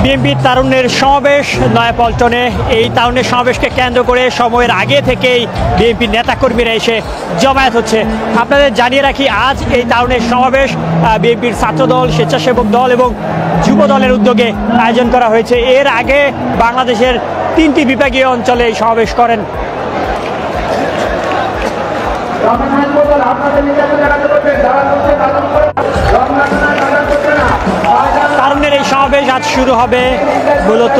বিএনপির তারুণ্যের সমাবেশ নয়াপল্টনে। এই তারুণ্যের সমাবেশকে কেন্দ্র করে সময়ের আগে থেকেই বিএনপির নেতাকর্মীরা এসে জমায়েত হচ্ছে। আপনাদের জানিয়ে রাখি, আজ এই তারুণ্যের সমাবেশ বিএনপির ছাত্রদল, স্বেচ্ছাসেবক দল এবং যুব দলের উদ্যোগে আয়োজন করা হয়েছে। এর আগে বাংলাদেশের 3টি বিভাগীয় অঞ্চলে এই সমাবেশ করেন। তারুণ্যের এই সমাবেশ আজ শুরু হবে মূলত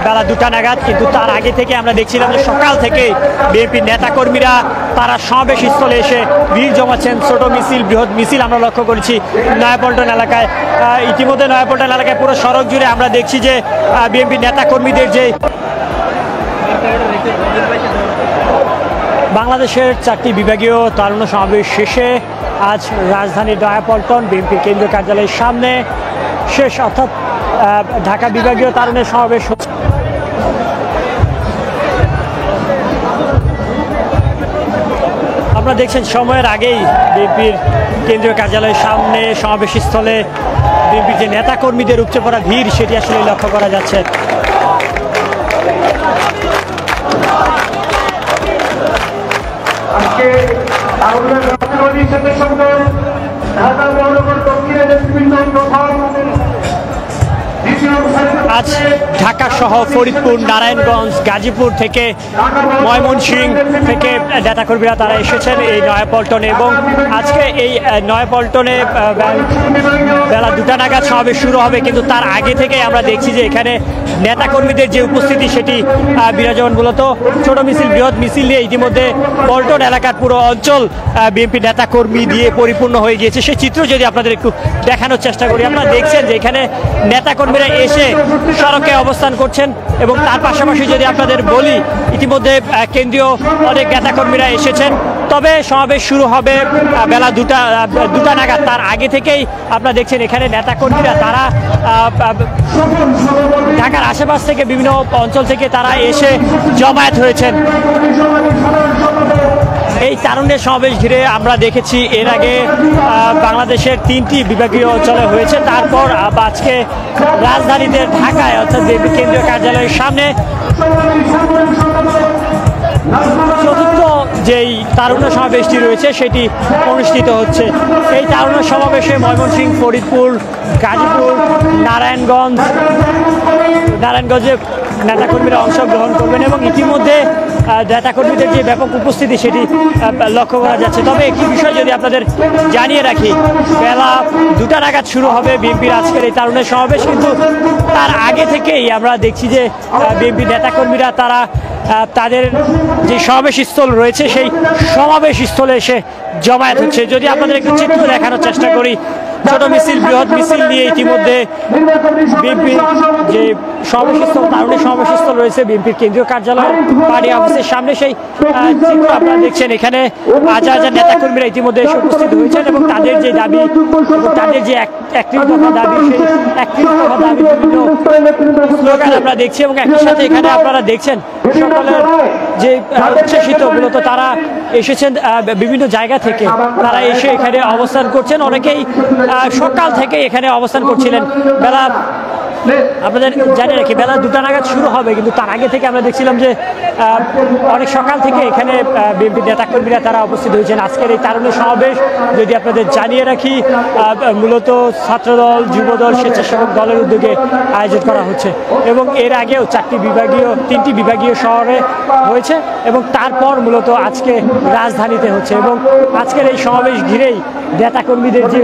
বেলা 2টা নাগাদ, কিন্তু তার আগে থেকে আমরা দেখছিলাম যে সকাল থেকে বিএনপির নেতাকর্মীরা তারা সমাবেশ স্থলে এসে ভিড় জমাচ্ছেন। ছোট মিছিল, বৃহৎ মিছিল আমরা লক্ষ্য করেছি নয়াপল্টন এলাকায়। ইতিমধ্যে নয়াপল্টন এলাকায় পুরো সড়ক জুড়ে আমরা দেখছি যে বিএনপির নেতাকর্মীদের যে বাংলাদেশের 4টি বিভাগীয় তারুণ্য সমাবেশ শেষে আজ রাজধানীর নয়াপল্টন বিএনপির কেন্দ্রীয় কার্যালয়ের সামনে শেষ, অর্থাৎ ঢাকা বিভাগীয় তারুণ্যের সমাবেশ হচ্ছে। আপনারা দেখছেন সময়ের আগেই বিএনপির কেন্দ্রীয় কার্যালয়ের সামনে সমাবেশ স্থলে বিএনপির যে নেতাকর্মীদের উপচে পড়া ভিড়, সেটি আসলে লক্ষ্য করা যাচ্ছে। আজ ঢাকা সহ ফরিদপুর, নারায়ণগঞ্জ, গাজীপুর থেকে, ময়মনসিংহ থেকে নেতাকর্মীরা তারা এসেছেন এই নয়াপল্টনে এবং আজকে এই নয়াপল্টনে বেলা 2টা নাগাদ সমাবেশ শুরু হবে, কিন্তু তার আগে থেকে আমরা দেখছি যে এখানে নেতাকর্মীদের যে উপস্থিতি সেটি বিরাজমান। মূলত ছোট মিছিল, বৃহৎ মিছিল নিয়ে ইতিমধ্যে পল্টন এলাকার পুরো অঞ্চল বিএনপি নেতাকর্মী দিয়ে পরিপূর্ণ হয়ে গিয়েছে। সেই চিত্র যদি আপনাদের একটু দেখানোর চেষ্টা করি, আপনারা দেখছেন যে এখানে নেতাকর্মীরা এসে সড়কে অবস্থান করছেন এবং তার পাশাপাশি যদি আপনাদের বলি, ইতিমধ্যে কেন্দ্রীয় অনেক নেতাকর্মীরা এসেছেন। তবে সমাবেশ শুরু হবে বেলা 2টা নাগাদ। তার আগে থেকেই আপনারা দেখছেন এখানে নেতাকর্মীরা তারা ঢাকার আশেপাশ থেকে বিভিন্ন অঞ্চল থেকে তারা এসে জমায়েত হয়েছেন। এই তারুণ্যের সমাবেশ ঘিরে আমরা দেখেছি এর আগে বাংলাদেশের 3টি বিভাগীয় অঞ্চলে হয়েছে, তারপর আজকে রাজধানীতে ঢাকায় অর্থাৎ বিএনপি কেন্দ্রীয় কার্যালয়ের সামনে চতুর্থ যেই তারুণ্য সমাবেশটি রয়েছে সেটি অনুষ্ঠিত হচ্ছে। এই তারুণ্য সমাবেশে ময়মনসিংহ, ফরিদপুর, গাজীপুর, নারায়ণগঞ্জে নেতাকর্মীরা অংশগ্রহণ করবেন এবং ইতিমধ্যে নেতাকর্মীদের যে ব্যাপক উপস্থিতি সেটি লক্ষ্য করা যাচ্ছে। তবে একটি বিষয় যদি আপনাদের জানিয়ে রাখি, বেলা 2টা নাগাদ শুরু হবে বিএনপির আজকের এই তারুণ্যের সমাবেশ, কিন্তু তার আগে থেকেই আমরা দেখছি যে বিএনপির নেতাকর্মীরা তারা তাদের যে সমাবেশ স্থল রয়েছে সেই সমাবেশ স্থলে এসে জমায়েত হচ্ছে। যদি আপনাদের একটু চিত্র দেখানোর চেষ্টা করি, ছোট মিছিল, বৃহৎ মিছিল নিয়ে ইতিমধ্যে বিএনপির যে সমাবেশস্থল, তারুণ্যের সমাবেশস্থল রয়েছে বিএনপির কেন্দ্রীয় কার্যালয় পার্টি অফিসের সামনে, সেই চিত্র আপনারা দেখছেন। এখানে হাজার হাজার নেতাকর্মীরা ইতিমধ্যে এসে উপস্থিত হয়েছেন এবং তাদের যে দাবি এবং তাদের যে 31 দফা দাবি, সেই 31 দফা দাবি বিভিন্ন স্লোগান আমরা দেখছি এবং একই সাথে এখানে আপনারা দেখছেন সকলের যে উচ্ছ্বসিত, মূলত তারা এসেছেন বিভিন্ন জায়গা থেকে, তারা এসে এখানে অবস্থান করছেন। অনেকেই সকাল থেকে এখানে অবস্থান করছিলেন। আপনাদের জানিয়ে রাখি, বেলা 2টা নাগাদ শুরু হবে, কিন্তু তার আগে থেকে আমরা দেখছিলাম যে অনেক সকাল থেকে এখানে বিএনপি নেতাকর্মীরা তারা উপস্থিত হয়েছেন। আজকের এই তারুণ্য সমাবেশ যদি আপনাদের জানিয়ে রাখি, মূলত ছাত্রদল, যুবদল, স্বেচ্ছাসেবক দলের উদ্যোগে আয়োজন করা হচ্ছে এবং এর আগেও 3টি বিভাগীয় শহরে হয়েছে এবং তারপর মূলত আজকে রাজধানীতে হচ্ছে এবং আজকের এই সমাবেশ ঘিরেই নেতাকর্মীদের যে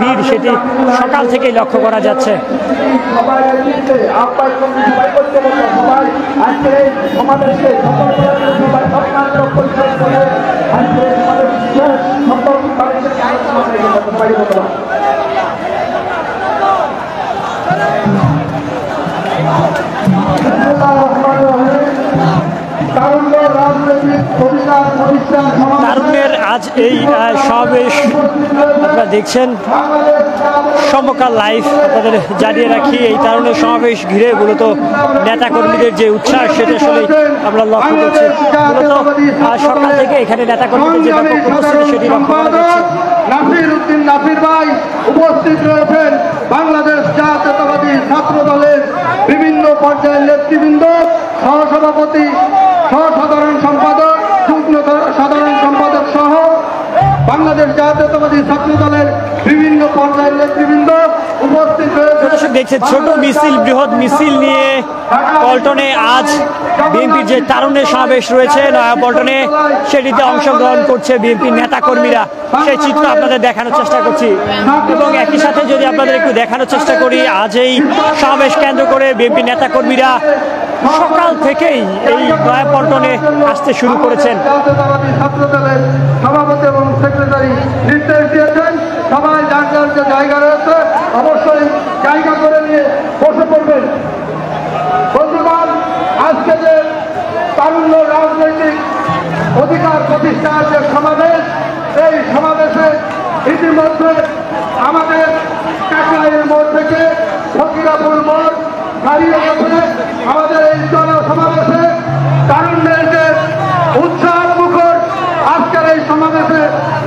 ভিড় সেটি সকাল থেকেই লক্ষ্য করা যাচ্ছে। তারুণ্যের আজ এই সমাবেশ আপনারা দেখছেন সমকাল লাইভ। আপনাদের জানিয়ে রাখি, এই তারুণ্যের সমাবেশ ঘিরে মূলত নেতাকর্মীদের যে উৎসাহ সেটা আসলে আমরা লক্ষ্য করছি। মূলত সকাল থেকে এখানে নেতাকর্মীদের যে ব্যাপক উপস্থিতি সেটি লক্ষ্য করা যাচ্ছে। নাফির উদ্দিন নাফির ভাই উপস্থিত রয়েছেন বাংলাদেশ জাতীয়তাবাদী ছাত্র দলের নেতৃবৃন্দ, সহসভাপতি, সাধারণ সম্পাদক, যুগ্ম সাধারণ সম্পাদক সহ বাংলাদেশ জাতীয়তাবাদী ছাত্র দলের বিভিন্ন পর্যায়ের নেতৃবৃন্দ উপস্থিত হয়েছে। দর্শক দেখছেন ছোট মিছিল, বৃহৎ মিছিল নিয়ে পল্টনে আজ বিএনপির যে তারুণ্যের সমাবেশ রয়েছে নয়াপল্টনে, সেটিতে অংশগ্রহণ করছে বিএনপির নেতাকর্মীরা। সেই চিত্র আপনাদের দেখানোর চেষ্টা করছি এবং একই সাথে যদি আপনাদের একটু দেখানোর চেষ্টা করি, আজ এই সমাবেশ কেন্দ্র করে বিএনপির নেতাকর্মীরা সকাল থেকেই এই নয়াপল্টনে আসতে শুরু করেছেন। জাতীয়তাবাদী ছাত্র দলের সভাপতি এবং সেক্রেটারি নির্দেশ দিয়েছেন সবাই যার যার যে জায়গা রয়েছে অবশ্যই জায়গা করে নিয়ে বসে পড়বেন। বন্ধুগণ, আজকে যে তারুণ্য রাজনৈতিক অধিকার প্রতিষ্ঠার যে সমাবেশ, এই সমাবেশে ইতিমধ্যে আমাদের কাকরাইলের মোড় থেকে ফকিরাপুর মোড় দাঁড়িয়ে গেছে। আমাদের এই জনসমাবেশে তারুণ্যের যে উৎসাহ মুখর, আজকের এই সমাবেশে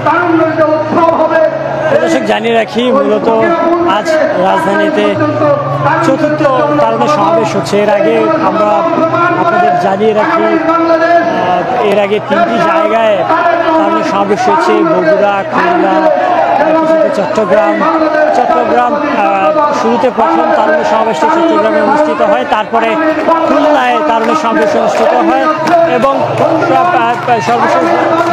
তারুণ্যের যে উৎসব হবে। দর্শক জানিয়ে রাখি, মূলত আজ রাজধানীতে চতুর্থ তারুণ্যের সমাবেশ হচ্ছে। এর আগে আমরা আপনাদের জানিয়ে রাখি, এর আগে 3টি জায়গায় তারুণ্যের সমাবেশ হয়েছে: বগুড়া, খুলনা, চট্টগ্রাম। শুরুতে প্রথম তারুণ্যের সমাবেশটি চট্টগ্রামে অনুষ্ঠিত হয়, তারপরে খুলনায় তারুণ্যের সমাবেশ অনুষ্ঠিত হয় এবং সর্বশেষ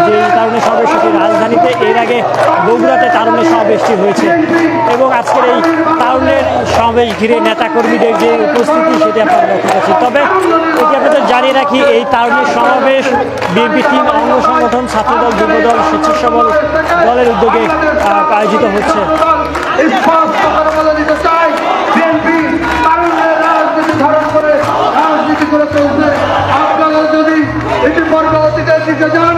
যে তারুণ্যের সমাবেশ সেটি রাজধানীতে। এর আগে বগুড়াতে তারুণ্যের সমাবেশটি হয়েছে এবং আজকের এই তারুণ্যের সমাবেশ ঘিরে নেতাকর্মীদের যে উপস্থিতি সেটি আপনারা লক্ষ্য করছেন। তবে এটি আপনাদের জানিয়ে রাখি, এই তারুণ্যের সমাবেশ বিএনপি 3 অঙ্গ সংগঠন, ছাত্রদল, যুবদল, স্বেচ্ছাসেবক দলের উদ্যোগে আয়োজিত হচ্ছে। রাজনীতি করে চলছে। আপনারা যদি এটি পরবর্তীতে দিতে যান